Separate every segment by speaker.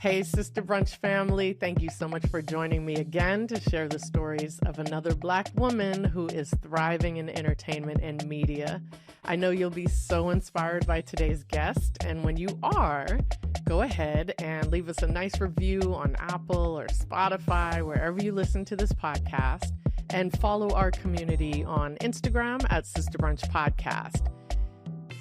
Speaker 1: Hey, Sister Brunch family, thank you so much for joining me again to share the stories of another Black woman who is thriving in entertainment and media. I know you'll be so inspired by today's guest, and when you are, go ahead and leave us a nice review on Apple or Spotify, wherever you listen to this podcast, and follow our community on Instagram at Sister Brunch Podcast.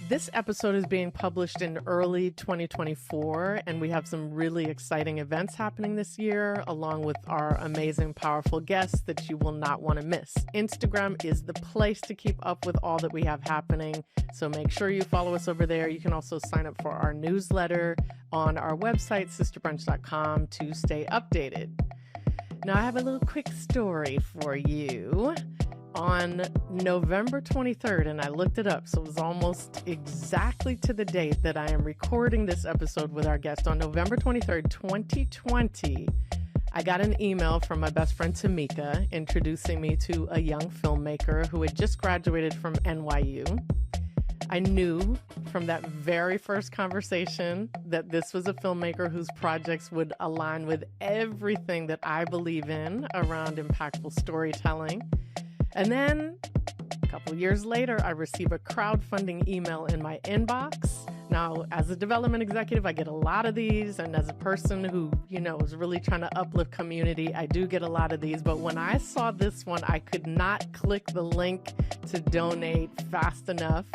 Speaker 1: This episode is being published in early 2024, and we have some really exciting events happening this year, along with our amazing, powerful guests that you will not want to miss. Instagram is the place to keep up with all that we have happening, so make sure you follow us over there. You can also sign up for our newsletter on our website, sisterbrunch.com, to stay updated. Now, I have a little quick story for you. On November 23rd, and I looked it up, so it was almost exactly to the date that I am recording this episode with our guest. On November 23rd, 2020, I got an email from my best friend Tamika introducing me to a young filmmaker who had just graduated from NYU. I knew from that very first conversation that this was a filmmaker whose projects would align with everything that I believe in around impactful storytelling. And then a couple years later, I receive a crowdfunding email in my inbox. Now, as a development executive, I get a lot of these. And as a person who, is really trying to uplift community, I do get a lot of these. But when I saw this one, I could not click the link to donate fast enough.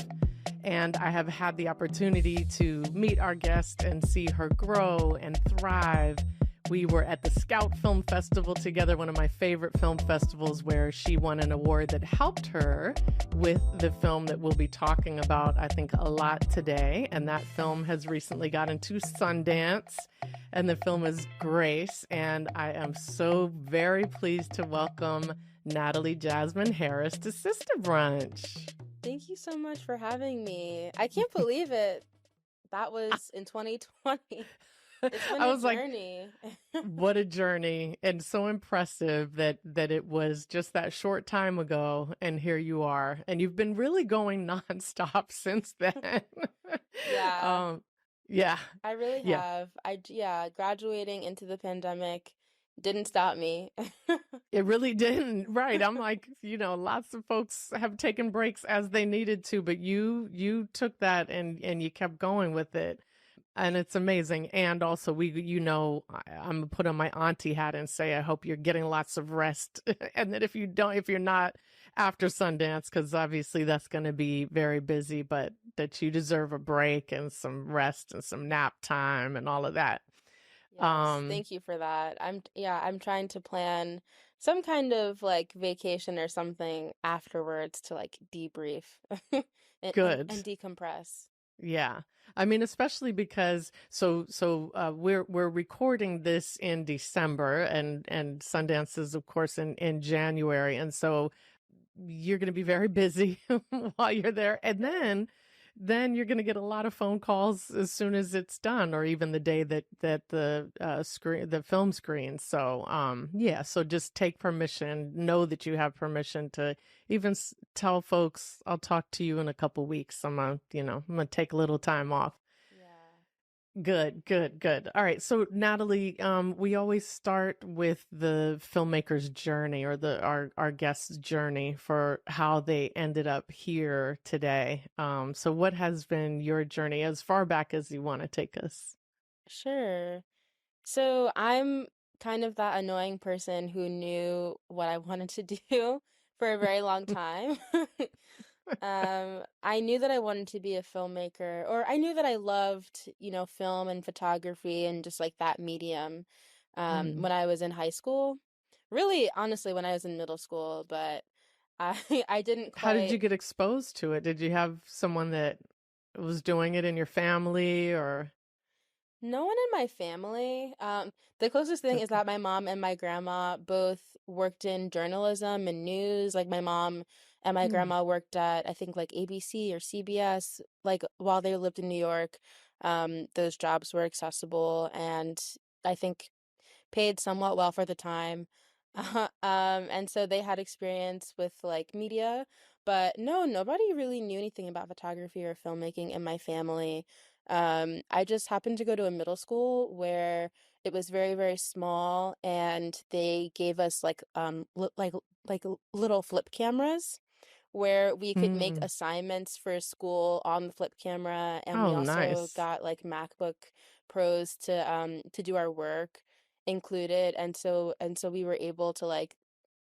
Speaker 1: And I have had the opportunity to meet our guest and see her grow and thrive. We were at the Scout Film Festival together, one of my favorite film festivals, where she won an award that helped her with the film that we'll be talking about, I think, a lot today. And that film has recently gotten to Sundance, and the film is Grace. And I am so very pleased to welcome Natalie Jasmine Harris to Sister Brunch.
Speaker 2: Thank you so much for having me. I can't believe it. That was in 2020. It's been a journey.
Speaker 1: What a journey, and so impressive that it was just that short time ago, and here you are, and you've been really going nonstop since then.
Speaker 2: Yeah.
Speaker 1: Yeah.
Speaker 2: I really have. Graduating into the pandemic didn't stop me.
Speaker 1: It really didn't. Right. I'm like, lots of folks have taken breaks as they needed to, but you took that and you kept going with it. And it's amazing. And also I'm gonna put on my auntie hat and say, I hope you're getting lots of rest. And that if you're not after Sundance, because obviously that's going to be very busy, but that you deserve a break and some rest and some nap time and all of that.
Speaker 2: Yes, thank you for that. I'm trying to plan some kind of like vacation or something afterwards to like debrief and
Speaker 1: Good.
Speaker 2: decompress.
Speaker 1: Yeah. I mean, especially because we're recording this in December and Sundance is of course in January. And so you're going to be very busy while you're there. And then you're going to get a lot of phone calls as soon as it's done, or even the day that the film screens. So so just take permission, know that you have permission to even tell folks, I'll talk to you in a couple weeks. I'm gonna take a little time off. Good. All right. So Natalie, we always start with the filmmaker's journey, or our guest's journey for how they ended up here today. So what has been your journey as far back as you want to take us?
Speaker 2: Sure. So I'm kind of that annoying person who knew what I wanted to do for a very long time. I knew that I wanted to be a filmmaker, or I knew that I loved, film and photography and just like that medium, when I was in high school. Really, honestly, when I was in middle school, but I I didn't
Speaker 1: How did you
Speaker 2: quite.
Speaker 1: get exposed to it? Did you have someone that was doing it in your family, or?
Speaker 2: No one in my family. The closest thing is
Speaker 1: Okay.
Speaker 2: that my mom and my grandma both worked in journalism and news. Like my mom and my
Speaker 1: Hmm.
Speaker 2: grandma worked at, I think, like ABC or CBS, like while they lived in New York. Those jobs were accessible and I think paid somewhat well for the time. And so they had experience with like media, but no, nobody really knew anything about photography or filmmaking in my family. I just happened to go to a middle school where It was very, very small, and they gave us like little flip cameras where we could make
Speaker 1: Mm.
Speaker 2: assignments for school on the flip camera, and we
Speaker 1: Oh,
Speaker 2: also
Speaker 1: nice.
Speaker 2: got like MacBook Pros to do our work included, and so we were able to like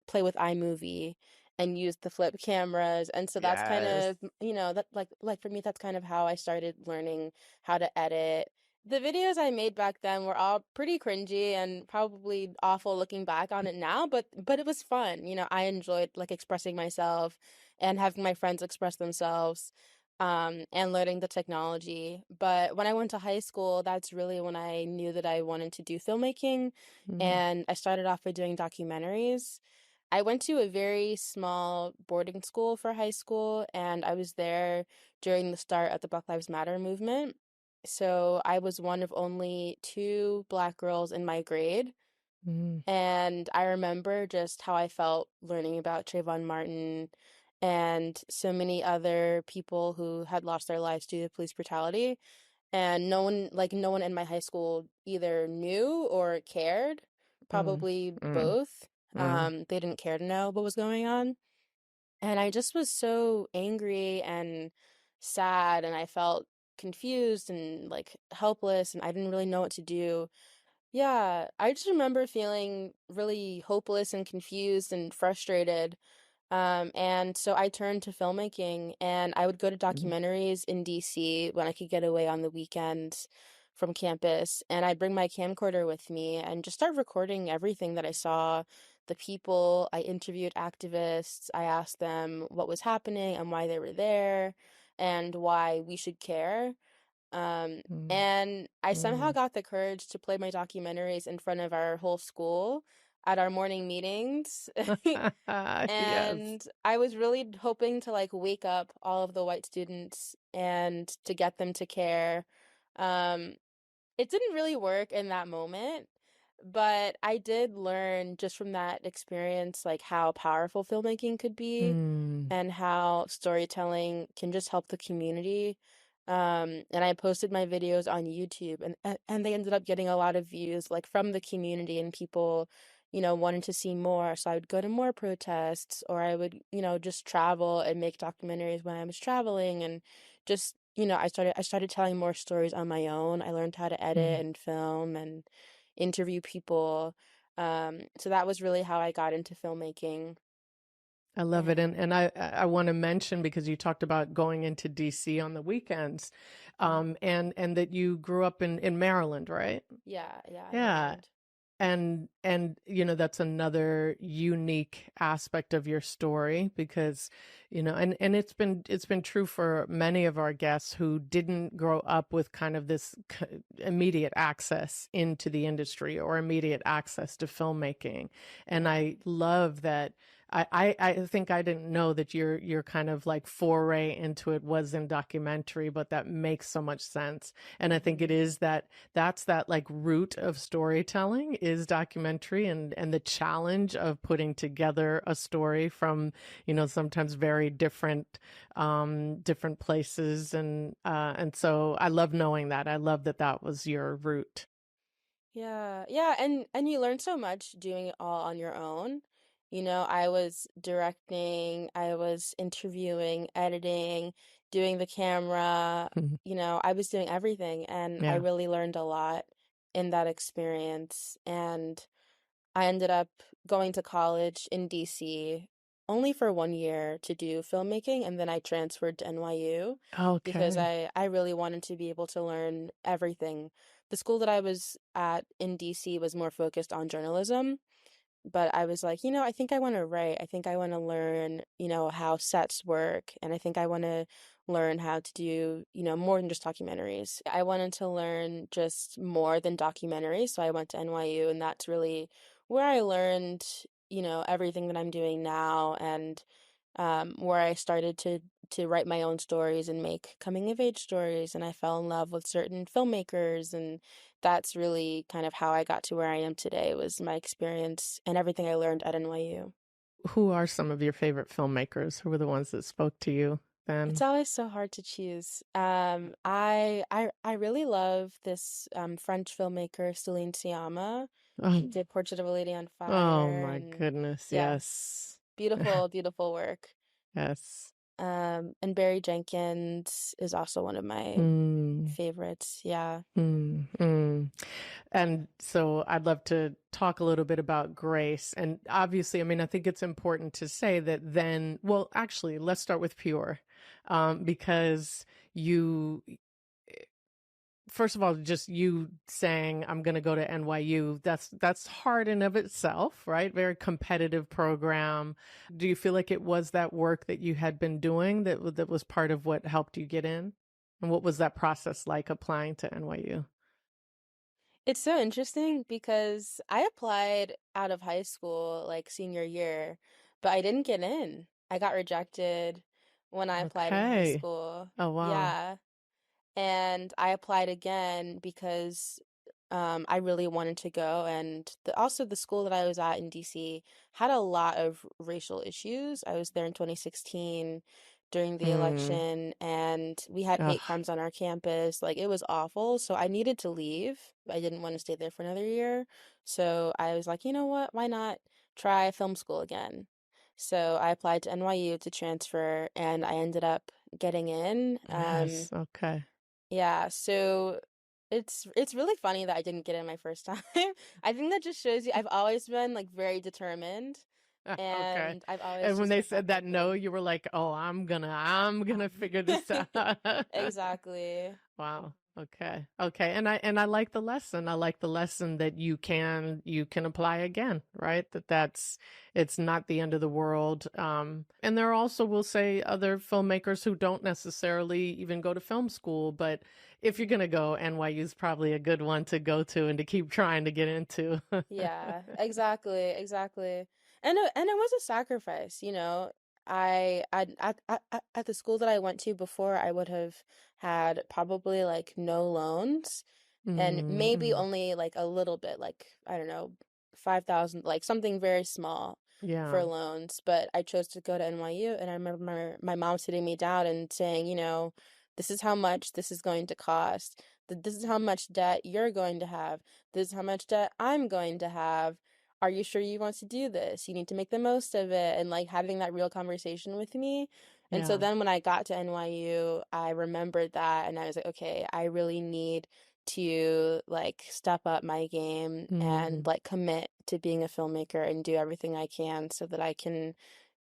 Speaker 2: play with iMovie and use the flip cameras. And so that's kind
Speaker 1: Yes.
Speaker 2: of, that like for me, that's kind of how I started learning how to edit. The videos I made back then were all pretty cringy and probably awful looking back on it now, but it was fun. I enjoyed like expressing myself and having my friends express themselves, and learning the technology. But when I went to high school, that's really when I knew that I wanted to do filmmaking,
Speaker 1: Mm.
Speaker 2: and I started off by doing documentaries. I went to a very small boarding school for high school, and I was there during the start of the Black Lives Matter movement. So I was one of only two Black girls in my grade.
Speaker 1: Mm.
Speaker 2: And I remember just how I felt learning about Trayvon Martin and so many other people who had lost their lives due to police brutality. And no one in my high school either knew or cared,
Speaker 1: Mm.
Speaker 2: probably
Speaker 1: Mm.
Speaker 2: both.
Speaker 1: Mm.
Speaker 2: They didn't care to know what was going on. And I just was so angry and sad, and I felt confused and like helpless, and I didn't really know what to do. Yeah, I just remember feeling really hopeless and confused and frustrated. And so I turned to filmmaking, and I would go to
Speaker 1: Mm.
Speaker 2: documentaries in DC when I could get away on the weekends from campus. And I'd bring my camcorder with me and just start recording everything that I saw. The people, I interviewed activists, I asked them what was happening and why they were there and why we should care.
Speaker 1: Mm.
Speaker 2: And I somehow
Speaker 1: Mm.
Speaker 2: got the courage to play my documentaries in front of our whole school at our morning meetings.
Speaker 1: Yes.
Speaker 2: And I was really hoping to like wake up all of the white students and to get them to care. Um, it didn't really work in that moment, but I did learn just from that experience like how powerful filmmaking could be
Speaker 1: Mm.
Speaker 2: and how storytelling can just help the community. And I posted my videos on YouTube, and they ended up getting a lot of views like from the community and people, wanting to see more. So I would go to more protests, or I would, just travel and make documentaries when I was traveling, and just, I started telling more stories on my own. I learned how to edit
Speaker 1: Mm.
Speaker 2: and film and interview people. So that was really how I got into filmmaking.
Speaker 1: I love it.
Speaker 2: And
Speaker 1: And I want to mention, because you talked about going into DC on the weekends,
Speaker 2: mhm.
Speaker 1: and that you grew up in Maryland, right?
Speaker 2: Yeah, yeah, in
Speaker 1: Yeah.
Speaker 2: Maryland.
Speaker 1: And that's another unique aspect of your story, because and it's been true for many of our guests who didn't grow up with kind of this immediate access into the industry or immediate access to filmmaking. And
Speaker 2: Yeah.
Speaker 1: I love that. I think I didn't know that your kind of like foray into it was in documentary, but that makes so much sense. And I think it
Speaker 2: Hmm.
Speaker 1: is that's that like root of storytelling is documentary, and the challenge of putting together a story from sometimes very different places, and so I love knowing that. I love that that was your root.
Speaker 2: Yeah, yeah, and you learn so much doing it all on your own. I was directing, I was interviewing, editing, doing the camera, I was doing everything, and I
Speaker 1: Yeah.
Speaker 2: really learned a lot in that experience. And I ended up going to college in DC only for 1 year to do filmmaking, and then I transferred to NYU because
Speaker 1: Okay.
Speaker 2: I really wanted to be able to learn everything. The school that I was at in DC was more focused on journalism, but I was like, I think I want to write. I think I want to learn, how sets work, and I think I want to learn how to do, more than just documentaries. I wanted to learn just more than documentaries, so I went to NYU, and that's really where I learned, everything that I'm doing now, and where I started to write my own stories and make coming of age stories, and I fell in love with certain filmmakers, and that's really kind of how I got to where I am today was my experience and everything I learned at NYU.
Speaker 1: Who are some of your favorite filmmakers? Who were the ones that spoke to you? then?
Speaker 2: It's always so hard to choose. I really love this French filmmaker Celine Sciamma.
Speaker 1: Oh,
Speaker 2: She did Portrait of a Lady on
Speaker 1: oh
Speaker 2: Fire,
Speaker 1: my
Speaker 2: and
Speaker 1: goodness,
Speaker 2: yes,
Speaker 1: yes.
Speaker 2: beautiful, beautiful work.
Speaker 1: Yes.
Speaker 2: And Barry Jenkins is also one of my
Speaker 1: Mm,
Speaker 2: favorites. Yeah.
Speaker 1: mm. And so I'd love to talk a little bit about grace. And obviously, I mean, I think it's important to say that then, well, actually, let's start with Pure, because you, first of all, just you saying I'm going to go to NYU, that's hard in of itself, right? Very competitive program. Do you feel like it was that work that you had been doing that was part of what helped you get in? And what was that process like applying to NYU?
Speaker 2: It's so interesting because I applied out of high school, like senior year, but I didn't get in. I got rejected when I applied in high
Speaker 1: Okay.
Speaker 2: school.
Speaker 1: Oh, wow.
Speaker 2: Yeah. And I applied again because I really wanted to go. And also, the school that I was at in DC had a lot of racial issues. I was there in 2016 during the
Speaker 1: Mm.
Speaker 2: election, and we had hate
Speaker 1: Ugh.
Speaker 2: crimes on our campus. Like, it was awful. So I needed to leave. I didn't want to stay there for another year. So I was like, you know what? Why not try film school again? So I applied to NYU to transfer, and I ended up getting in.
Speaker 1: Yes. Okay.
Speaker 2: Yeah, so it's really funny that I didn't get in my first time. I think that just shows you I've always been like very determined,
Speaker 1: Okay.
Speaker 2: and I've always
Speaker 1: And when
Speaker 2: just
Speaker 1: they
Speaker 2: like
Speaker 1: said
Speaker 2: kept
Speaker 1: that no,
Speaker 2: working.
Speaker 1: you were like, "Oh, I'm gonna figure this out."
Speaker 2: Exactly.
Speaker 1: Wow. Okay. Okay. And I like the lesson. I like the lesson that you can apply again, right? That's it's not the end of the world. And there are also, we'll say, other filmmakers who don't necessarily even go to film school, but if you're gonna go, NYU is probably a good one to go to and to keep trying to get into.
Speaker 2: Yeah, exactly, exactly. And it was a sacrifice, you know. At the school that I went to before, I would have had probably like no loans and maybe
Speaker 1: Mm-mm.
Speaker 2: only like a little bit, like I don't know, 5,000, like something very small
Speaker 1: Yeah.
Speaker 2: for loans. But I chose to go to NYU, and I remember my mom sitting me down and saying, you know, this is how much this is going to cost. This is how much debt you're going to have. This is how much debt I'm going to have. Are you sure you want to do this? You need to make the most of it. And like having that real conversation with me. And so
Speaker 1: Yeah.
Speaker 2: then when I got to NYU, I remembered that and I was like, okay, I really need to like step up my game and
Speaker 1: Mm.
Speaker 2: like commit to being a filmmaker and do everything I can so that I can,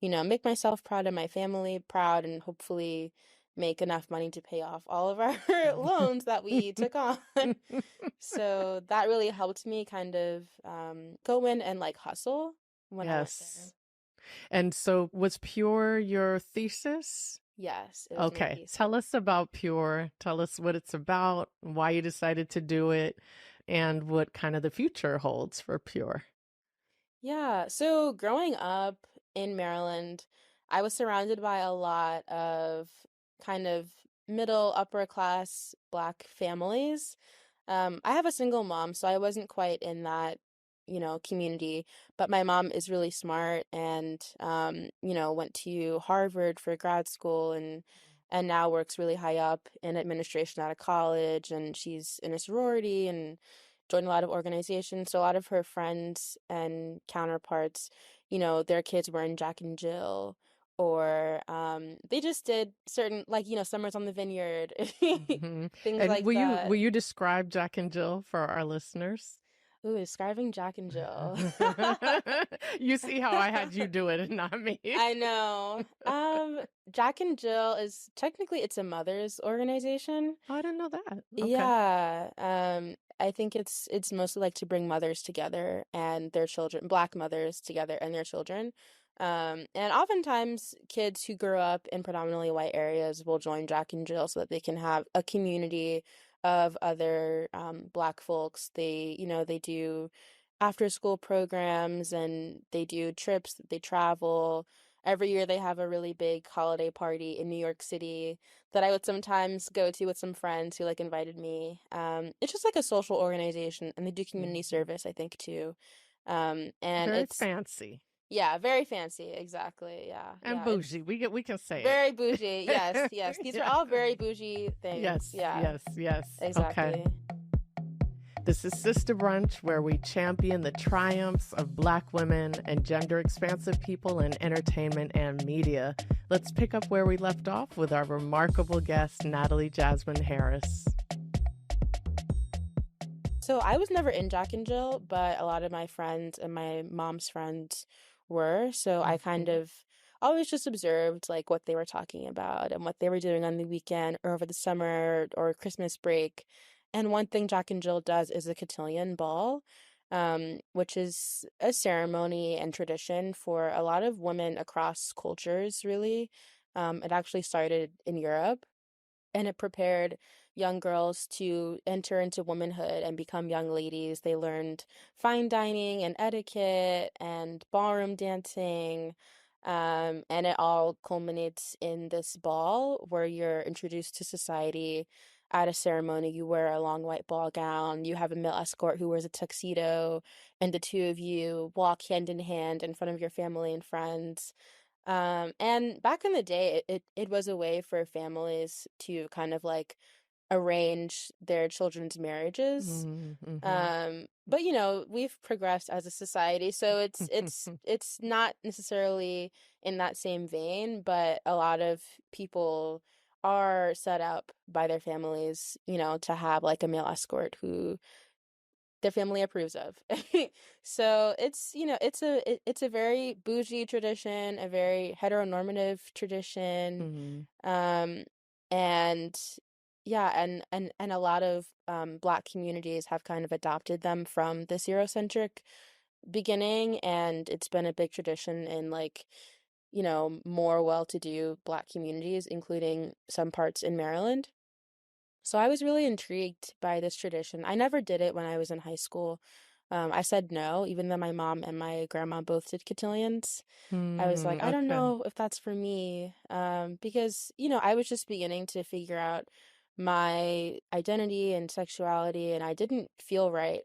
Speaker 2: you know, make myself proud and my family proud and hopefully make enough money to pay off all of our loans that we took on. So that really helped me kind of go in and like hustle when I went there.
Speaker 1: Yes. And so was Pure your thesis?
Speaker 2: Yes, it was my
Speaker 1: Okay.
Speaker 2: thesis.
Speaker 1: Tell us about Pure. Tell us what it's about, why you decided to do it, and what kind of the future holds for Pure.
Speaker 2: Yeah, so growing up in Maryland, I was surrounded by a lot of kind of middle, upper class Black families. I have a single mom, so I wasn't quite in that, you know, community, but my mom is really smart and you know, went to Harvard for grad school and now works really high up in administration out of college, and she's in a sorority and joined a lot of organizations. So a lot of her friends and counterparts, you know, their kids were in Jack and Jill or they just did certain like, you know, Summers on the Vineyard,
Speaker 1: Hmm.
Speaker 2: things
Speaker 1: And
Speaker 2: like
Speaker 1: will
Speaker 2: that.
Speaker 1: you describe Jack and Jill for our listeners?
Speaker 2: Ooh, describing Jack and Jill.
Speaker 1: You see how I had you do it and not me.
Speaker 2: I know. Jack and Jill is technically it's a mother's organization.
Speaker 1: Oh, I didn't know that. Okay.
Speaker 2: Yeah. I think it's mostly like to bring mothers together and their children, Black mothers together and their children. And oftentimes kids who grow up in predominantly white areas will join Jack and Jill so that they can have a community of other Black folks. They, you know, they do after school programs and they do trips, they travel. Every year they have a really big holiday party in New York City that I would sometimes go to with some friends who like invited me. It's just like a social organization and they do community
Speaker 1: Mhm.
Speaker 2: service, I think, too. And
Speaker 1: Very
Speaker 2: it's
Speaker 1: fancy.
Speaker 2: Yeah, very fancy. Exactly. Yeah.
Speaker 1: And
Speaker 2: Yeah.
Speaker 1: bougie. We can say
Speaker 2: Very bougie.
Speaker 1: it.
Speaker 2: Yes. Yes. These are
Speaker 1: Yeah.
Speaker 2: all very bougie things.
Speaker 1: Yes,
Speaker 2: Yeah.
Speaker 1: yes, yes. Okay.
Speaker 2: Exactly.
Speaker 1: This is Sister Brunch, where we champion the triumphs of Black women and gender expansive people in entertainment and media. Let's pick up where we left off with our remarkable guest, Natalie Jasmine Harris.
Speaker 2: So I was never in Jack and Jill, but a lot of my friends and my mom's friends were. So I kind
Speaker 1: Mhm.
Speaker 2: of always just observed like what they were talking about and what they were doing on the weekend or over the summer or Christmas break. And one thing Jack and Jill does is a cotillion ball, which is a ceremony and tradition for a lot of women across cultures, really. It actually started in Europe and it prepared young girls to enter into womanhood and become young ladies. They learned fine dining and etiquette and ballroom dancing. And it all culminates in this ball where you're introduced to society at a ceremony. You wear a long white ball gown, you have a male escort who wears a tuxedo, and the two of you walk hand in hand in front of your family and friends. And back in the day, it was a way for families to kind of like arrange their children's marriages.
Speaker 1: Mm-hmm.
Speaker 2: But you know, we've progressed as a society, so it's not necessarily in that same vein, but a lot of people are set up by their families, you know, to have like a male escort who their family approves of. So it's, you know, it's a very bougie tradition, a very heteronormative tradition.
Speaker 1: Mm-hmm.
Speaker 2: Um, and yeah, and a lot of Black communities have kind of adopted them from this Eurocentric beginning, and it's been a big tradition in like, you know, more well-to-do Black communities, including some parts in Maryland. So I was really intrigued by this tradition. I never did it when I was in high school. I said no, even though my mom and my grandma both did cotillions. I was like,
Speaker 1: Mm,
Speaker 2: I don't
Speaker 1: okay.
Speaker 2: know if that's for me. Because, you know, I was just beginning to figure out my identity and sexuality, and I didn't feel right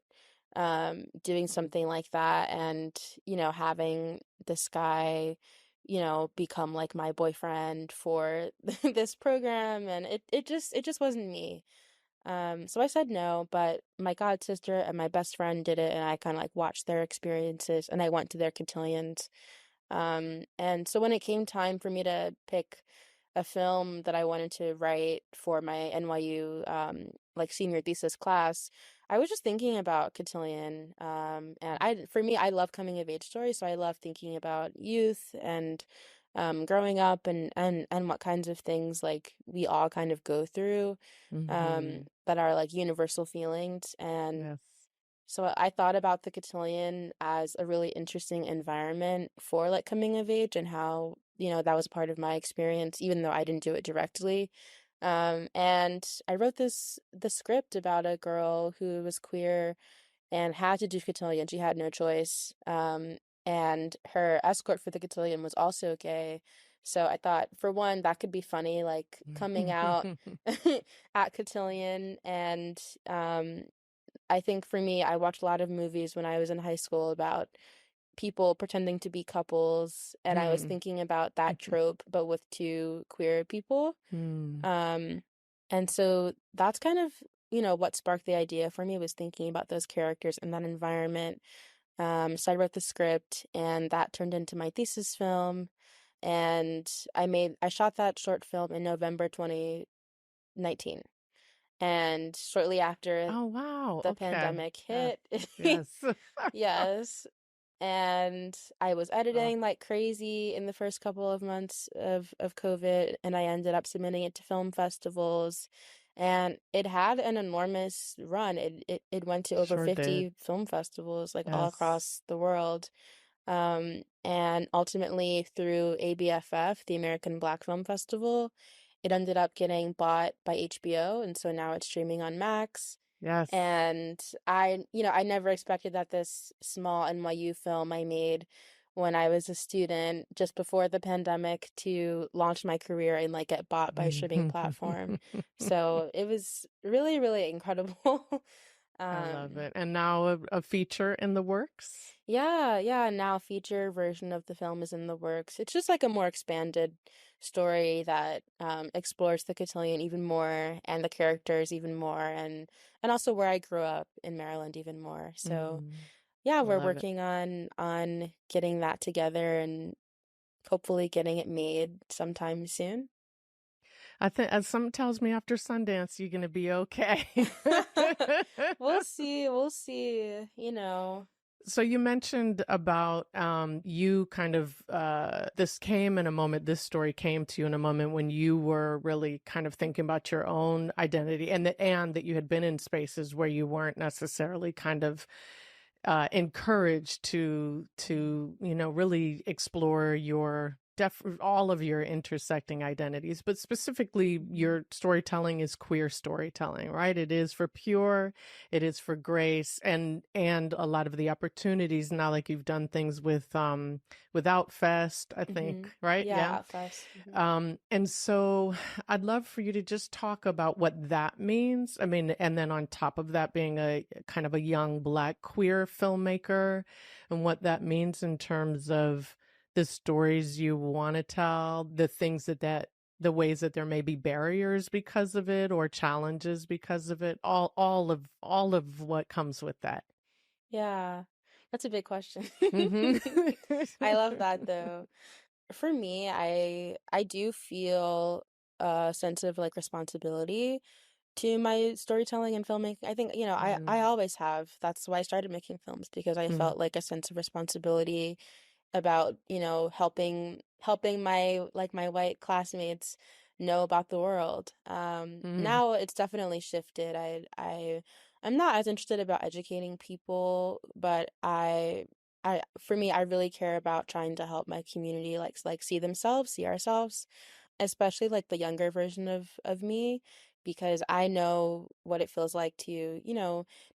Speaker 2: doing something like that and, you know, having this guy, you know, become like my boyfriend for this program, and it just wasn't me. So I said no, but my god sister and my best friend did it, and I kind of like watched their experiences, and I went to their cotillions. And so when it came time for me to pick a film that I wanted to write for my NYU like senior thesis class, I was just thinking about cotillion. And for me, I love coming of age stories, so I love thinking about youth and growing up and what kinds of things like we all kind of go through
Speaker 1: Mm-hmm.
Speaker 2: that are like universal feelings. And
Speaker 1: Yes.
Speaker 2: so I thought about the cotillion as a really interesting environment for like coming of age and how, you know, that was part of my experience, even though I didn't do it directly. And I wrote the script about a girl who was queer and had to do cotillion. She had no choice. And her escort for the cotillion was also gay. So I thought, for one, that could be funny, like coming out at cotillion. And I think for me, I watched a lot of movies when I was in high school about people pretending to be couples, and I was
Speaker 1: Hmm.
Speaker 2: thinking about that trope, but with two queer people.
Speaker 1: Hmm.
Speaker 2: Um, and so that's kind of, you know, what sparked the idea for me was thinking about those characters in that environment. So I wrote the script, and that turned into my thesis film. And I shot that short film in November 2019. And shortly after
Speaker 1: Oh, wow.
Speaker 2: the
Speaker 1: Okay.
Speaker 2: pandemic
Speaker 1: Yes.
Speaker 2: hit.
Speaker 1: Yes.
Speaker 2: Yes. And I was
Speaker 1: Oh,
Speaker 2: editing like crazy in the first couple of months of COVID, and I ended up submitting it to film festivals. And it had an enormous run. It went to over
Speaker 1: sure did.
Speaker 2: 50 film festivals like all
Speaker 1: Yes.
Speaker 2: across the world. And ultimately through ABFF, the American Black Film Festival, it ended up getting bought by HBO, and so now it's streaming on Max.
Speaker 1: Yes.
Speaker 2: And I never expected that this small NYU film I made when I was a student just before the pandemic to launch my career and like get bought by a streaming platform. So it was really, really incredible.
Speaker 1: I love
Speaker 2: Um,
Speaker 1: it. And now a feature in the works?
Speaker 2: yeah, yeah, now a feature version of the film is in the works. It's just like a more expanded story that explores the cotillion even more and the characters even more and also where I grew up in Maryland even more. So,
Speaker 1: Mm,
Speaker 2: yeah,
Speaker 1: I
Speaker 2: we're
Speaker 1: love it.
Speaker 2: working on getting that together and hopefully getting it made sometime soon.
Speaker 1: I think as something tells me after Sundance, you're gonna be okay.
Speaker 2: We'll see, you know.
Speaker 1: So you mentioned about you kind of this came in a moment. This story came to you in a moment when you were really kind of thinking about your own identity, and that you had been in spaces where you weren't necessarily kind of encouraged to really explore your all of your intersecting identities, but specifically your storytelling is queer storytelling, right? It is for pure, it is for grace, and a lot of the opportunities now, like you've done things with Outfest, I think, right? Yeah.
Speaker 2: Yeah, Fest.
Speaker 1: And so I'd love for you to just talk about what that means. I mean, and then on top of that, being a kind of a young Black queer filmmaker and what that means in terms of the stories you want to tell, the things the ways that there may be barriers because of it or challenges because of it, all of what comes with that.
Speaker 2: Yeah, that's a big question.
Speaker 1: Hmm.
Speaker 2: I love that though. For me, I do feel a sense of like responsibility to my storytelling and filmmaking. I think, I
Speaker 1: Hmm.
Speaker 2: always have. That's why I started making films because I felt like a sense of responsibility about, helping my white classmates know about the world.
Speaker 1: Hmm.
Speaker 2: Now it's definitely shifted. I'm not as interested about educating people, but for me, I really care about trying to help my community like see ourselves, especially like the younger version of me, because I know what it feels like to,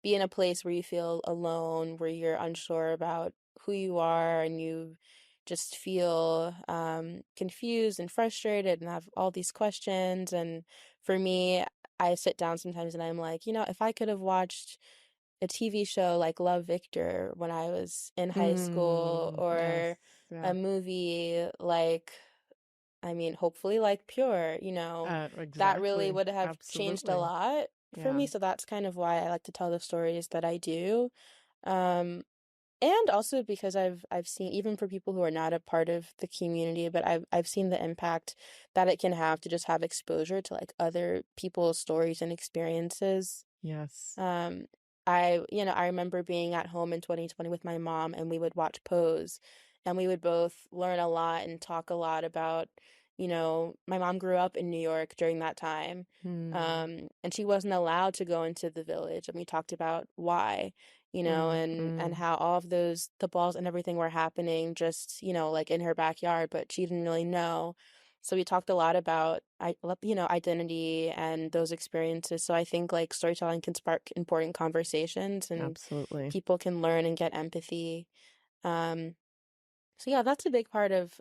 Speaker 2: be in a place where you feel alone, where you're unsure about who you are and you just feel confused and frustrated and have all these questions. And for me, I sit down sometimes and I'm like, if I could have watched a TV show like Love Victor when I was in high school,
Speaker 1: Yes.
Speaker 2: or a
Speaker 1: Yeah.
Speaker 2: movie like, I mean, hopefully like Pure, that really
Speaker 1: Exactly.
Speaker 2: would have changed a
Speaker 1: Absolutely.
Speaker 2: lot for
Speaker 1: Yeah.
Speaker 2: me. So that's kind of why I like to tell the stories that I do. Um, and also because I've seen, even for people who are not a part of the community, but I've seen the impact that it can have to just have exposure to like other people's stories and experiences.
Speaker 1: Yes.
Speaker 2: um, I remember being at home in 2020 with my mom, and we would watch Pose, and we would both learn a lot and talk a lot about, my mom grew up in New York during that time,
Speaker 1: Hmm.
Speaker 2: and she wasn't allowed to go into the village, and we talked about why,
Speaker 1: Mm,
Speaker 2: and
Speaker 1: mm.
Speaker 2: how all of the balls and everything were happening just, like in her backyard, but she didn't really know. So we talked a lot about identity and those experiences. So I think like storytelling can spark important conversations and
Speaker 1: Absolutely.
Speaker 2: people can learn and get empathy. Um, so yeah, that's a big part of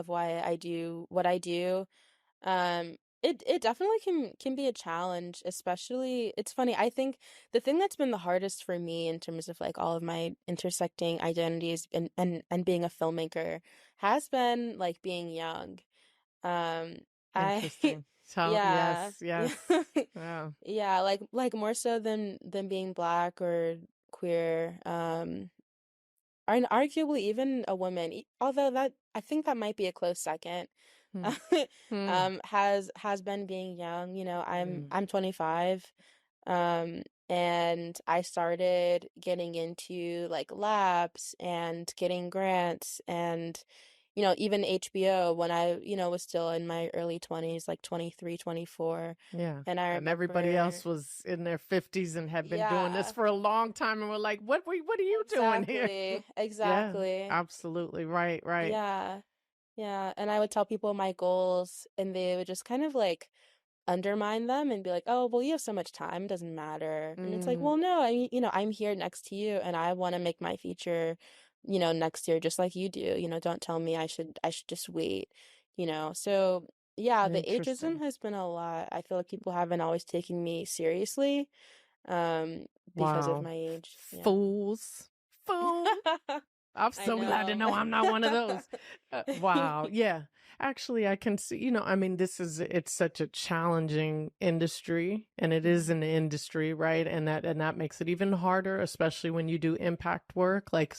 Speaker 2: why I do what I do. It definitely can be a challenge, especially it's funny. I think the thing that's been the hardest for me in terms of like all of my intersecting identities and being a filmmaker has been like being young. um, I
Speaker 1: Interesting. So,
Speaker 2: yeah,
Speaker 1: yes,
Speaker 2: yeah,
Speaker 1: yes. Wow.
Speaker 2: yeah, like more so than being black or queer, and arguably even a woman, although that I think that might be a close second.
Speaker 1: Hmm. Hmm.
Speaker 2: Has been being young.
Speaker 1: Hmm.
Speaker 2: I'm 25, and I started getting into like labs and getting grants and even HBO when I was still in my early 20s, like 23, 24.
Speaker 1: Yeah.
Speaker 2: And I
Speaker 1: And everybody
Speaker 2: remember,
Speaker 1: else was in their 50s and had been doing this
Speaker 2: yeah,
Speaker 1: for a long time. And we're like, what are you doing here?
Speaker 2: exactly,
Speaker 1: Yeah,
Speaker 2: exactly.
Speaker 1: absolutely. Right, right.
Speaker 2: Yeah. Yeah, and I would tell people my goals, and they would just kind of like undermine them and be like, "Oh, well, you have so much time, it doesn't matter." And it's like,
Speaker 1: Mm,
Speaker 2: "Well, no, I'm here next to you, and I want to make my feature, next year just like you do. Don't tell me I should just wait, So yeah, the ageism
Speaker 1: interesting.
Speaker 2: has been a lot. I feel like people haven't always taken me seriously, um, because of
Speaker 1: Wow.
Speaker 2: my age. Yeah.
Speaker 1: Fools. Fools. I'm
Speaker 2: I
Speaker 1: so glad to
Speaker 2: know.
Speaker 1: know I'm not one of those. Wow. Yeah. Actually, I can see, I mean, it's such a challenging industry, and it is
Speaker 2: Mhm.
Speaker 1: an industry, right? And that makes it even harder, especially when you do impact work, like,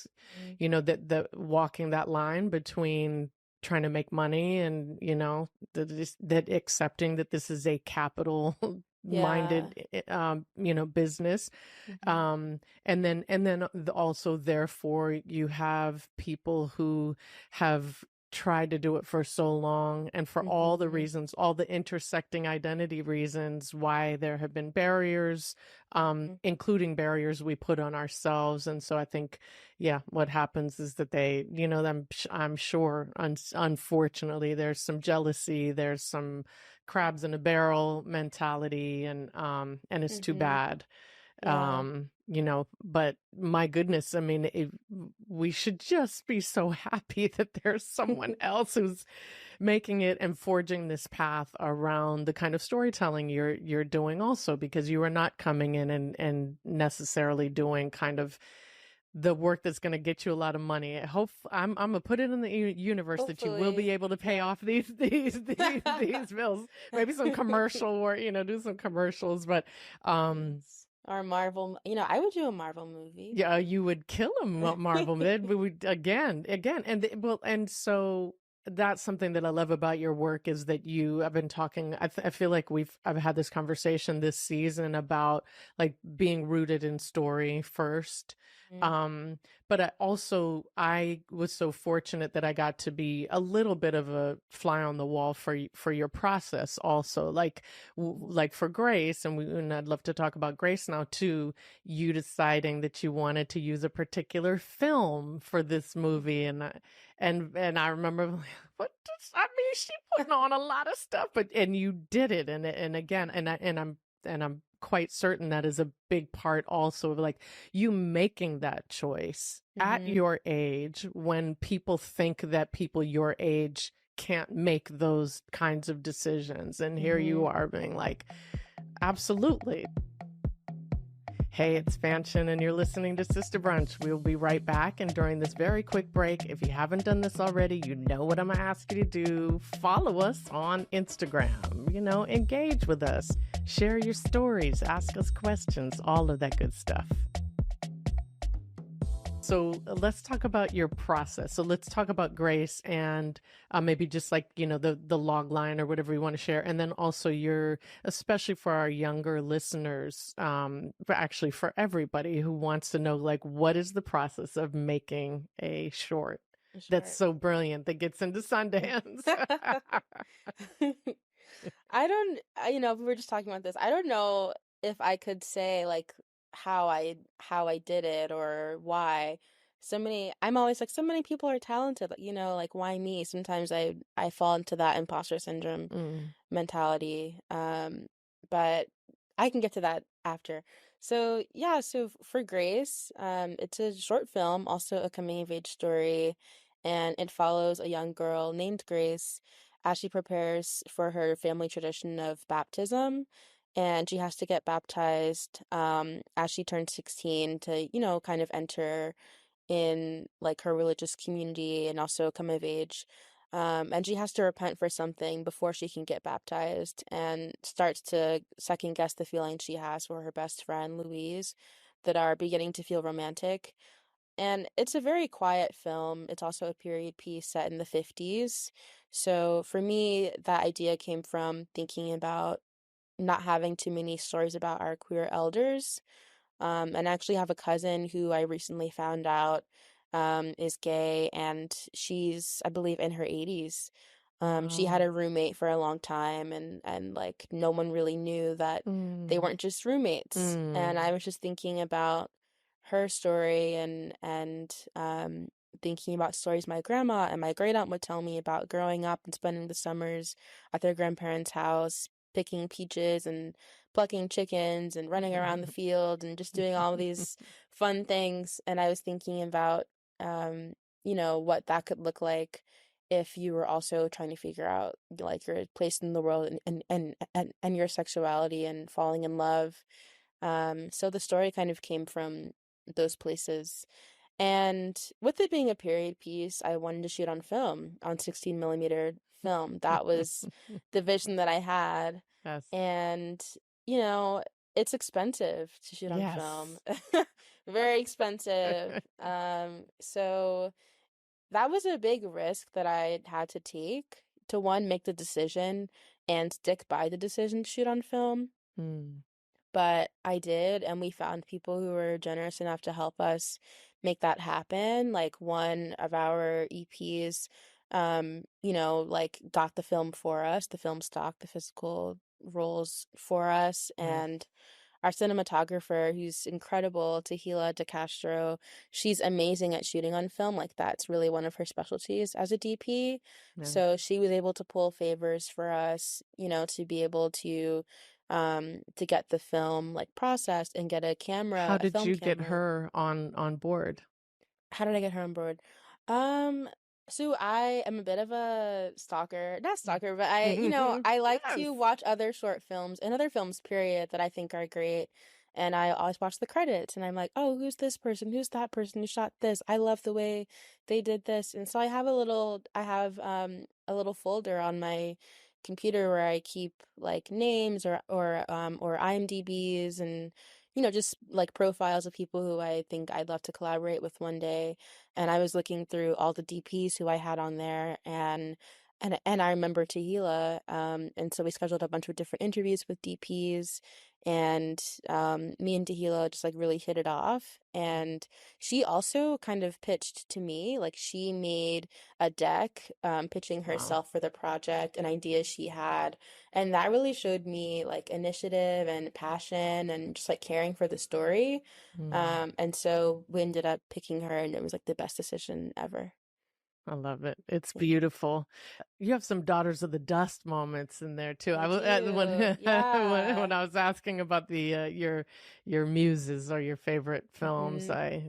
Speaker 2: Mhm.
Speaker 1: that walking that line between trying to make money and, that accepting that this is a capital
Speaker 2: Yeah.
Speaker 1: minded, business.
Speaker 2: Mhm.
Speaker 1: And then also, therefore, you have people who have tried to do it for so long, and for all the
Speaker 2: Mhm.
Speaker 1: reasons, all the intersecting identity reasons why there have been barriers,
Speaker 2: Mhm.
Speaker 1: including barriers we put on ourselves. And so I think, yeah, what happens is that I'm sure, unfortunately, there's some jealousy, there's some crabs in a barrel mentality, and it's too
Speaker 2: Mhm.
Speaker 1: bad.
Speaker 2: Yeah.
Speaker 1: But my goodness, I mean, we should just be so happy that there's someone else who's making it and forging this path around the kind of storytelling you're doing also, because you are not coming in and necessarily doing kind of the work that's going to get you a lot of money. I'm gonna put it in the universe that you will be
Speaker 2: Hopefully.
Speaker 1: able to pay
Speaker 2: Yeah.
Speaker 1: off these bills. Maybe some commercial work, do some commercials, but um
Speaker 2: Yes. Or Marvel, I would do a Marvel movie.
Speaker 1: yeah, you would kill him, Marvel. Then we would again, and so that's something that I love about your work, is that I've been talking. I feel like I've had this conversation this season about like being rooted in story first.
Speaker 2: Mhm.
Speaker 1: Um, but I was so fortunate that I got to be a little bit of a fly on the wall for your process also, like like for Grace, and I'd love to talk about Grace now too, you deciding that you wanted to use a particular film for this movie. And I remember like, I mean, she putting on a lot of stuff, and you did it. And again, and I'm quite certain that is a big part also of like you making that choice at
Speaker 2: Mhm.
Speaker 1: your age, when people think that people your age can't make those kinds of decisions. And here you
Speaker 2: Mhm.
Speaker 1: are being like, absolutely. Hey, it's Fanshin, and you're listening to Sister Brunch. We'll be right back. And during this very quick break, if you haven't done this already, you know what I'm going to ask you to do. Follow us on Instagram. Engage with us. Share your stories. Ask us questions. All of that good stuff. So let's talk about your process. So let's talk about Grace, and maybe just like, the log line or whatever you want to share. And then also especially for our younger listeners, but actually for everybody who wants to know, like, what is the process of making a short that's
Speaker 2: Sure.
Speaker 1: so brilliant that gets into Sundance?
Speaker 2: We were just talking about this. I don't know if I could say like how I did it or why. I'm always like, so many people are talented, like why me? Sometimes I fall into that imposter syndrome
Speaker 1: Mm.
Speaker 2: mentality. But I can get to that after. So yeah, for Grace, it's a short film, also a coming of age story, and it follows a young girl named Grace as she prepares for her family tradition of baptism. And she has to get baptized as she turns 16 to, kind of enter in like her religious community and also come of age. And she has to repent for something before she can get baptized, and starts to second guess the feelings she has for her best friend Louise that are beginning to feel romantic. And it's a very quiet film. It's also a period piece set in the 50s. So for me, that idea came from thinking about not having too many stories about our queer elders. And I actually have a cousin who I recently found out is gay, and she's, I believe, in her 80s. She had
Speaker 1: Wow.
Speaker 2: a roommate for a long time, and like no one really knew that they
Speaker 1: Mm.
Speaker 2: weren't just roommates. And I
Speaker 1: Mm.
Speaker 2: was just thinking about her story, and thinking about stories my grandma and my great aunt would tell me about growing up and spending the summers at their grandparents' house, picking peaches and plucking chickens and running around the field and just doing all of these fun things. And I was thinking about, what that could look like if you were also trying to figure out like your place in the world, and your sexuality and falling in love. So the story kind of came from those places. And with it being a period piece, I wanted to shoot on film, on 16 millimeter film. That was the vision that I had.
Speaker 1: Yes.
Speaker 2: And, you know, it's expensive to shoot on film.
Speaker 1: Yes.
Speaker 2: Very expensive. So that was a big risk that I had to take to one, make the decision and stick by the decision to shoot on film.
Speaker 1: Mm.
Speaker 2: But I did, and we found people who were generous enough to help us make that happen. Like one of our EPs, like got the film for us, the film stock, the physical rolls for us,
Speaker 1: Nice.
Speaker 2: and our cinematographer, who's incredible, Tahila De Castro, she's amazing at shooting on film. Like that's really one of her specialties as a DP.
Speaker 1: Nice.
Speaker 2: So she was able to pull favors for us, to be able to get the film like processed and get
Speaker 1: How
Speaker 2: a
Speaker 1: did
Speaker 2: film
Speaker 1: you get
Speaker 2: camera.
Speaker 1: her on board?
Speaker 2: How did I get her on board? Um, so I am a bit of a stalker, not stalker, but I like
Speaker 1: Yes.
Speaker 2: to watch other short films and other films, period, that I think are great. And I always watch the credits and I'm like, oh, who's this person? Who's that person who shot this? I love the way they did this. And so I have a little folder on my computer where I keep like names or IMDb's and just like profiles of people who I think I'd love to collaborate with one day. And I was looking through all the DPs who I had on there, and I remember Tahila, and so we scheduled a bunch of different interviews with DPs, and me and Tahila just like really hit it off. And she also kind of pitched to me, like she made a deck, pitching
Speaker 1: Wow.
Speaker 2: herself for the project, an idea she had, and that really showed me like initiative and passion and just like caring for the story.
Speaker 1: Mm.
Speaker 2: And so we ended up picking her, and it was like the best decision ever.
Speaker 1: I love it. It's
Speaker 2: Yeah,
Speaker 1: beautiful. You have some Daughters of the Dust moments in there too.
Speaker 2: I
Speaker 1: I was when
Speaker 2: do.
Speaker 1: when
Speaker 2: Yeah.
Speaker 1: I was asking about the your muses or your favorite films,
Speaker 2: hmm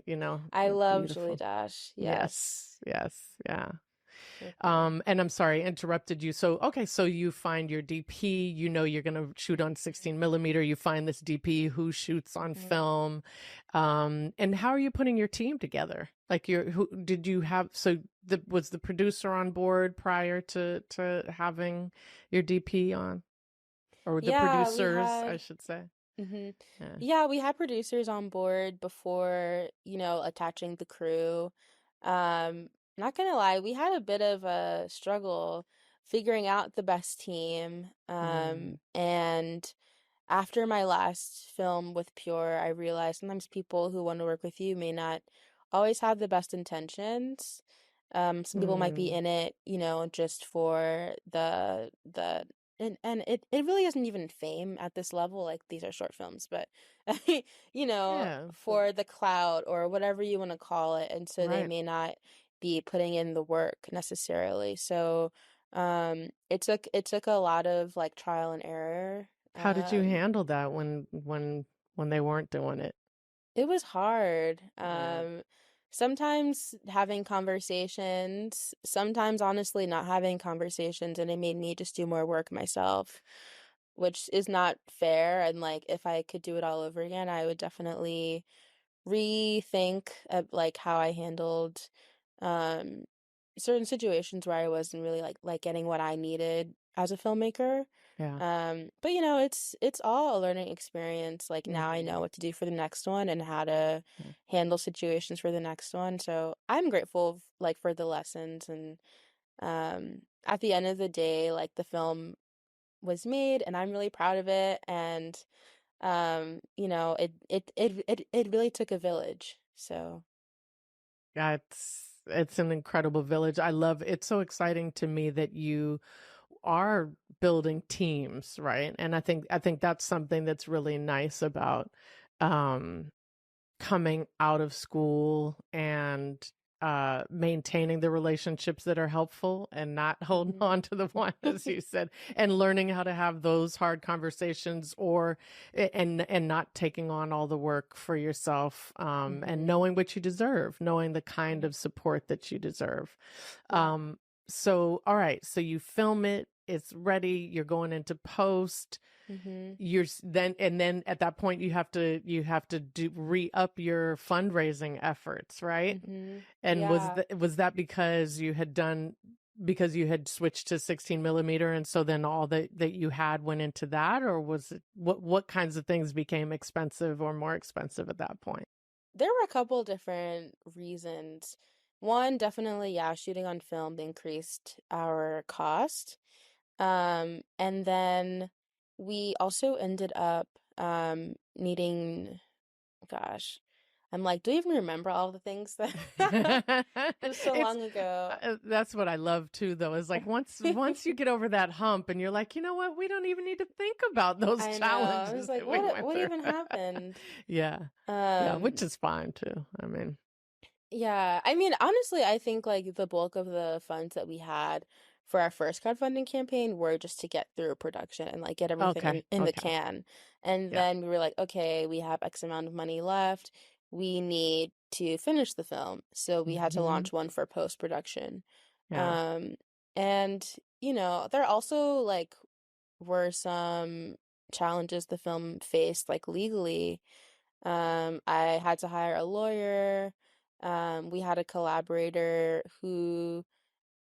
Speaker 2: I
Speaker 1: it's
Speaker 2: love Julie
Speaker 1: beautiful.
Speaker 2: Dash. Yes.
Speaker 1: Yes, yes, yeah.
Speaker 2: For sure.
Speaker 1: And I'm sorry, I interrupted you. So, okay, so you find your DP, you're going to shoot on 16 millimeter. You find this DP who shoots on
Speaker 2: Mhm.
Speaker 1: film. And how are you putting your team together? Like who did you have? So was the producer on board prior to having your DP on, or the
Speaker 2: Yeah, we
Speaker 1: producers, I
Speaker 2: had.
Speaker 1: should say?
Speaker 2: hmm
Speaker 1: Yeah.
Speaker 2: Yeah, we had producers on board before, attaching the crew. Not gonna lie, we had a bit of a struggle figuring out the best team.
Speaker 1: Mm,
Speaker 2: And after my last film with Pure, I realized sometimes people who want to work with you may not always have the best intentions. Some people might be
Speaker 1: mm,
Speaker 2: in it, just for the and it really isn't even fame at this level. Like these are short films, but
Speaker 1: yeah, but
Speaker 2: for the clout or whatever you want to call it, and so they
Speaker 1: right.
Speaker 2: may not be putting in the work necessarily. So it took a lot of like trial and error.
Speaker 1: How did you handle that when they weren't doing it?
Speaker 2: It was hard.
Speaker 1: Yeah.
Speaker 2: Sometimes having conversations, sometimes honestly not having conversations, and it made me just do more work myself, which is not fair. And like, if I could do it all over again, I would definitely rethink like how I handled um certain situations where I wasn't really like getting what I needed as a filmmaker.
Speaker 1: Yeah.
Speaker 2: But it's all a learning experience. Like now I know
Speaker 1: Mhm.
Speaker 2: what to do for the next one and how to
Speaker 1: Yeah.
Speaker 2: handle situations for the next one. So I'm grateful like for the lessons, and at the end of the day, like the film was made and I'm really proud of it. And it really took a village. So
Speaker 1: Yeah, it's an incredible village. I love it's so exciting to me that you are building teams, right? And I think that's something that's really nice about um coming out of school and maintaining the relationships that are helpful and not holding
Speaker 2: mhm.
Speaker 1: on to the one, as you said, and learning how to have those hard conversations, or and not taking on all the work for yourself, and
Speaker 2: Mhm.
Speaker 1: knowing what you deserve, knowing the kind
Speaker 2: Yeah.
Speaker 1: of support that you deserve.
Speaker 2: Yeah.
Speaker 1: So all right, so you film it, it's ready, you're going into post,
Speaker 2: Mm-hmm.
Speaker 1: then at that point you have to re-up your fundraising efforts, right?
Speaker 2: Mm-hmm.
Speaker 1: And
Speaker 2: Yeah.
Speaker 1: was that because you had switched to 16 millimeter, and so then all that you had went into that, or was it what kinds of things became expensive or more expensive at that point?
Speaker 2: There were a couple different reasons. One, definitely, yeah, shooting on film increased our cost. And then we also ended up needing, gosh, I'm like, do you even remember all the things that it was so
Speaker 1: It's
Speaker 2: long ago?
Speaker 1: that's what I love too, though, is like once you get over that hump and you're like, you know what, we don't even need to think about those
Speaker 2: I know. I was
Speaker 1: challenges
Speaker 2: like,
Speaker 1: that we went
Speaker 2: what
Speaker 1: through.
Speaker 2: even happened?
Speaker 1: Yeah, yeah,
Speaker 2: Um,
Speaker 1: which is fine too. I mean,
Speaker 2: Yeah, I mean, honestly, I think like the bulk of the funds that we had for our first crowdfunding campaign were just to get through production and like get everything
Speaker 1: okay,
Speaker 2: in the
Speaker 1: okay,
Speaker 2: can. And
Speaker 1: yeah,
Speaker 2: then we were like, okay, we have X amount of money left. We need to finish the film. So we had to
Speaker 1: hmm,
Speaker 2: launch one for post-production.
Speaker 1: yeah,
Speaker 2: Um, and there also like were some challenges the film faced like legally. I had to hire a lawyer. We had a collaborator who,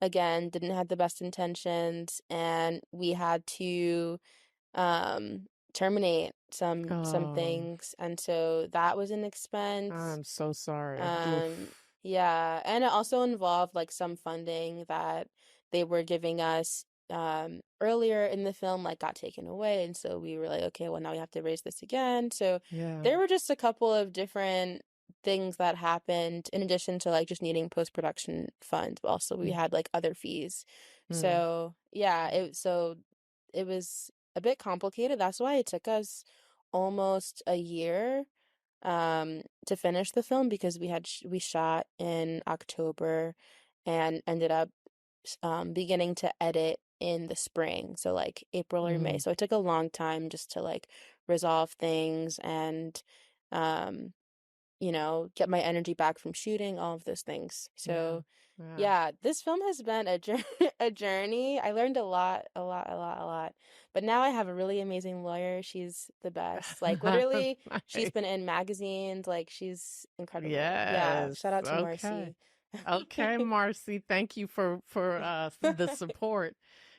Speaker 2: again, didn't have the best intentions, and we had to um, terminate some
Speaker 1: oh,
Speaker 2: things, and so that was an expense.
Speaker 1: I'm so sorry.
Speaker 2: Um,
Speaker 1: Oof.
Speaker 2: yeah, and it also involved like some funding that they were giving us earlier in the film like got taken away, and so we were like, okay, well now we have to raise this again. So
Speaker 1: Yeah.
Speaker 2: there were just a couple of different things that happened in addition to like just needing post-production funds, but also we
Speaker 1: Mm,
Speaker 2: had like other fees.
Speaker 1: mm,
Speaker 2: So yeah, it was a bit complicated. That's why it took us almost a year to finish the film because we shot in October and ended up beginning to edit in the spring, so like April or May.
Speaker 1: mm,
Speaker 2: So it took a long time just to like resolve things and um get my energy back from shooting, all of those things.
Speaker 1: yeah,
Speaker 2: So
Speaker 1: yeah.
Speaker 2: yeah, this film has been a a journey. I learned a lot, a lot, a lot, a lot. But now I have a really amazing lawyer. She's the best. Like literally, she's
Speaker 1: Nice.
Speaker 2: been in magazines. Like she's incredible. Yeah,
Speaker 1: Yes.
Speaker 2: shout out to
Speaker 1: Okay.
Speaker 2: Marcy.
Speaker 1: Okay, Marcy. Thank you for the support.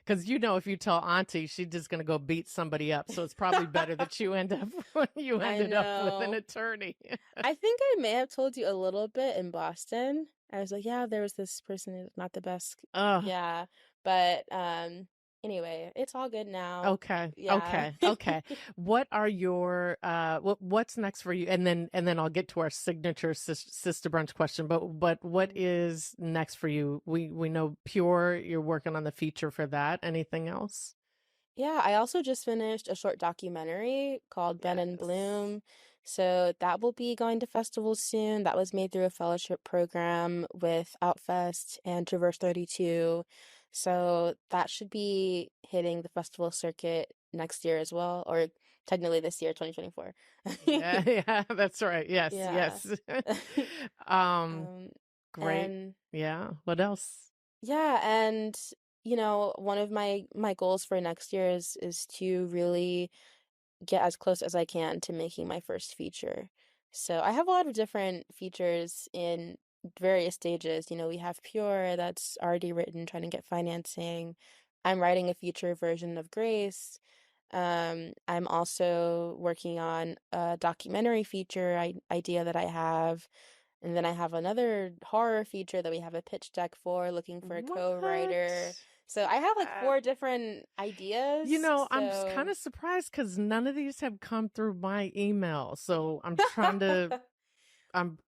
Speaker 1: Because if you tell Auntie, she's just gonna go beat somebody up. So it's probably better that you
Speaker 2: I
Speaker 1: ended up with an
Speaker 2: know.
Speaker 1: attorney.
Speaker 2: I think I may have told you a little bit in Boston. I was like, yeah, there was this person who's not the best.
Speaker 1: Oh,
Speaker 2: Yeah. But anyway, it's all good now.
Speaker 1: okay.
Speaker 2: Yeah.
Speaker 1: Okay. Okay. What are your what's next for you? And then I'll get to our signature sister brunch question. But what
Speaker 2: Mhm.
Speaker 1: is next for you? We know Pure, you're working on the feature for that. Anything else?
Speaker 2: Yeah, I also just finished a short documentary called Ben and
Speaker 1: Yes.
Speaker 2: Bloom. So that will be going to festivals soon. That was made through a fellowship program with Outfest and Traverse 32. So that should be hitting the festival circuit next year as well, or technically this year, 2024.
Speaker 1: Yeah, yeah, that's right. Yes,
Speaker 2: Yeah.
Speaker 1: yes. um,
Speaker 2: Um,
Speaker 1: Great.
Speaker 2: and
Speaker 1: Yeah. What else?
Speaker 2: yeah, and one of my goals for next year is to really get as close as I can to making my first feature. So I have a lot of different features in various stages. We have Pure that's already written, trying to get financing. I'm writing a feature version of Grace. I'm also working on a documentary feature idea that I have. And then I have another horror feature that we have a pitch deck for, looking for a co-writer.
Speaker 1: What?
Speaker 2: So I have like
Speaker 1: Uh,
Speaker 2: four different ideas.
Speaker 1: I'm kind
Speaker 2: So
Speaker 1: of surprised because none of these have come through my email. So I'm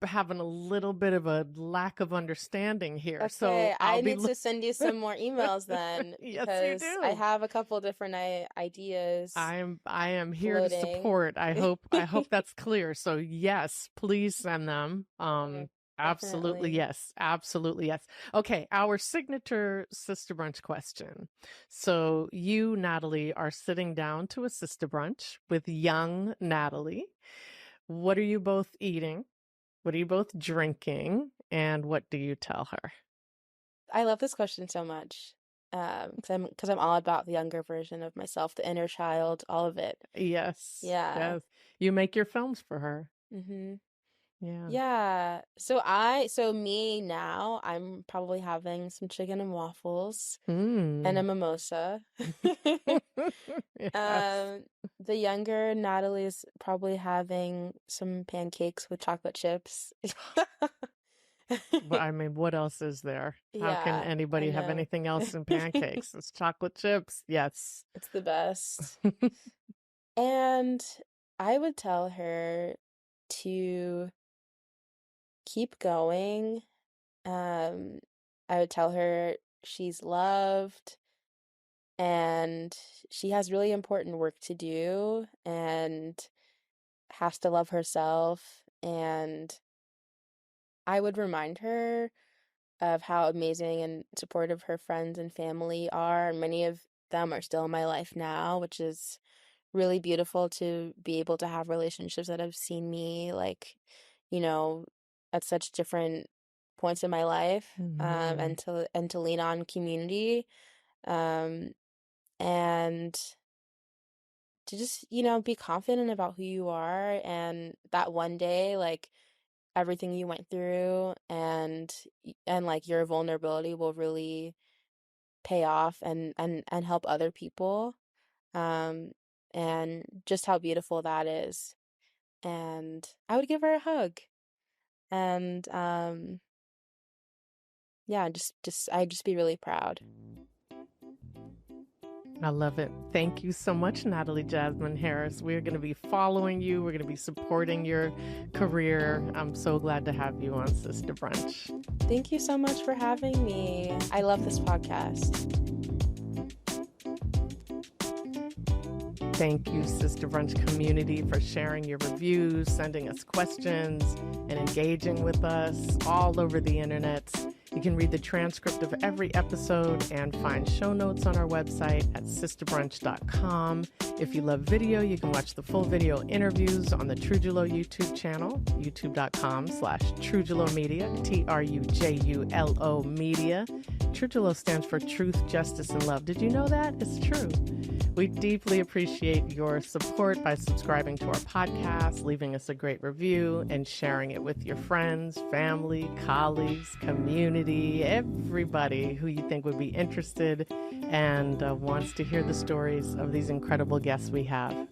Speaker 1: having a little bit of a lack of understanding here.
Speaker 2: Okay,
Speaker 1: So I'll
Speaker 2: I
Speaker 1: be,
Speaker 2: need to send you some more emails then
Speaker 1: yes, you
Speaker 2: because I
Speaker 1: do.
Speaker 2: have a couple different ideas
Speaker 1: I am here to
Speaker 2: floating.
Speaker 1: support. I hope that's clear. So yes, please send them.
Speaker 2: Okay,
Speaker 1: Absolutely
Speaker 2: definitely.
Speaker 1: yes. Absolutely yes. Okay, our signature sister brunch question. So you, Natalie, are sitting down to a sister brunch with young Natalie. What are you both eating? What are you both drinking? And what do you tell her?
Speaker 2: I love this question so much. because I'm all about the younger version of myself, the inner child, all of it.
Speaker 1: Yes,
Speaker 2: Yeah.
Speaker 1: yes. You make your films for her.
Speaker 2: Mm-hmm.
Speaker 1: Yeah.
Speaker 2: Yeah. So me now, I'm probably having some chicken and waffles and a
Speaker 1: Mm.
Speaker 2: mimosa.
Speaker 1: Yes.
Speaker 2: Um, the younger Natalie's probably having some pancakes with chocolate chips.
Speaker 1: But I mean, what else is there? How can
Speaker 2: Yeah, I
Speaker 1: anybody have
Speaker 2: know.
Speaker 1: anything else in pancakes? It's chocolate chips. Yes.
Speaker 2: It's the best. And I would tell her to keep going. Um, I would tell her she's loved and she has really important work to do and has to love herself. And I would remind her of how amazing and supportive her friends and family are. And many of them are still in my life now, which is really beautiful to be able to have relationships that have seen me like, you know, at such different points in my life,
Speaker 1: Hmm.
Speaker 2: and to lean on community, um, and to just, be confident about who you are and that one day, like everything you went through and like your vulnerability will really pay off and help other people. Um, and just how beautiful that is. And I would give her a hug. And yeah, I'd just be really proud.
Speaker 1: I love it. Thank you so much, Natalie Jasmine Harris. We're going to be following you. We're going to be supporting your career. I'm so glad to have you on Sister Brunch.
Speaker 2: Thank you so much for having me. I love this podcast.
Speaker 1: Thank you, Sister Brunch community, for sharing your reviews, sending us questions, and engaging with us all over the internet. You can read the transcript of every episode and find show notes on our website at sisterbrunch.com. If you love video, you can watch the full video interviews on the Trujulo YouTube channel, youtube.com/Trujulo Media, Trujulo Media. Trujulo stands for Truth, Justice, and Love. Did you know that? It's true. We deeply appreciate your support by subscribing to our podcast, leaving us a great review, and sharing it with your friends, family, colleagues, community, everybody who you think would be interested and wants to hear the stories of these incredible guests we have.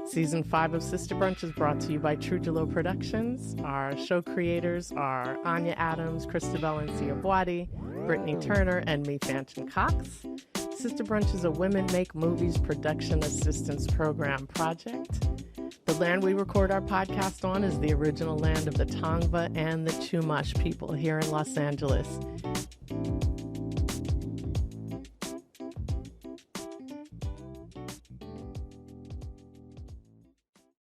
Speaker 1: Season 5 of Sister Brunch is brought to you by Trujulo Productions. Our show creators are Anya Adams, Christabel and Cia Boadi, Brittany Turner, and me, Fanton Cox. Sister Brunch is a Women Make Movies production assistance program project. The land we record our podcast on is the original land of the Tongva and the Chumash people here in Los Angeles.